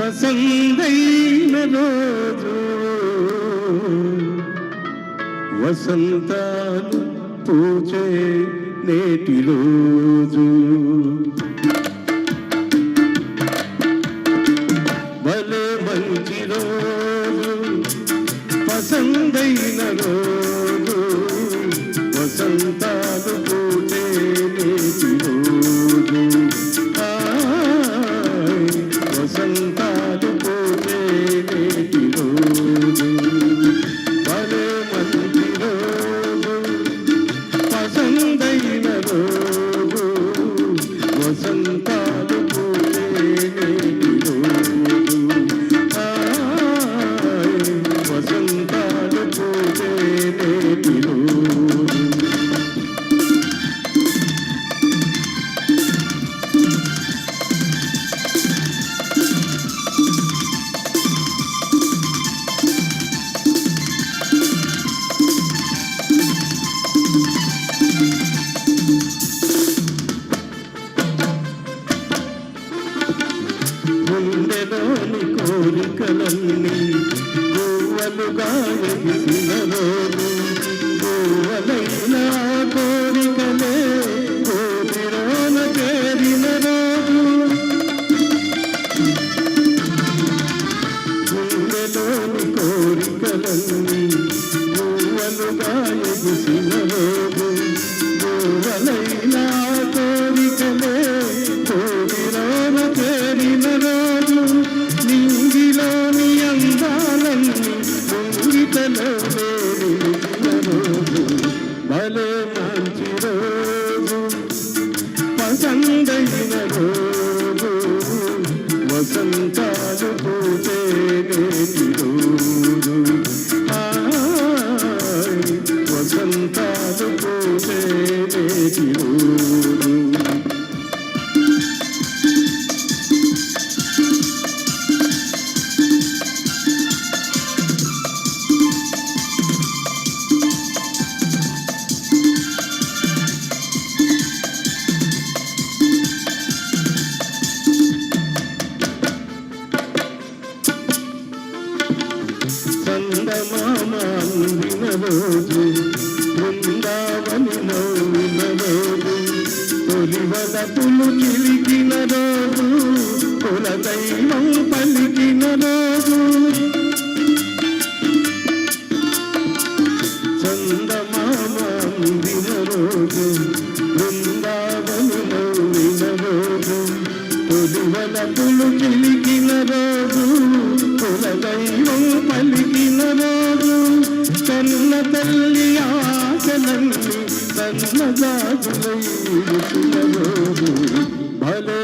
పసందైన రోజు వసంతాలు పూచే నేటి రోజు భలే మంచి రోజు పసందైన రోజు వసంతాలు పూచే నేటి రోజు వసంతాలు పూచే నేటి రోజు భలే మంచి రోజు పసందైన రోజు వసంతాలు పూచే నేటి రోజు వసంతాలు పూచే నేటి రోజు గుండెలోని కోరికలన్నీ గోవలుగా ఎగిసిన రోజు గోవలైన కోరికలే గోపిరోన చేరిన రోజు గుండెలోని కోరికలన్నీ గోవలుగా ఎగిసిన రోజు గోవలైన కోరికలే గోపిరోన చేరిన రోజు నింగిలోని అందాలన్నీ ముంగిటలో వేరిన రోజు భలే మంచి రోజు పసందైన రోజు వసంతాలు పూచే నేటి రోజు వసంతాలు పూచే నేటి రోజు చందమామ అందిన రోజు బృందావని నవ్విన రోజు తొలివలపులు చిలికిన రోజు కుల దైవం పలికిన రోజు చందమామ అందిన రోజు బృందావని నవ్విన రోజు తొలివలపులు చిలికిన రోజు కుల దైవం పలికిన రోజు కన్న తల్లి ఆశలన్నీ సన్నజాజులై రోజు భలే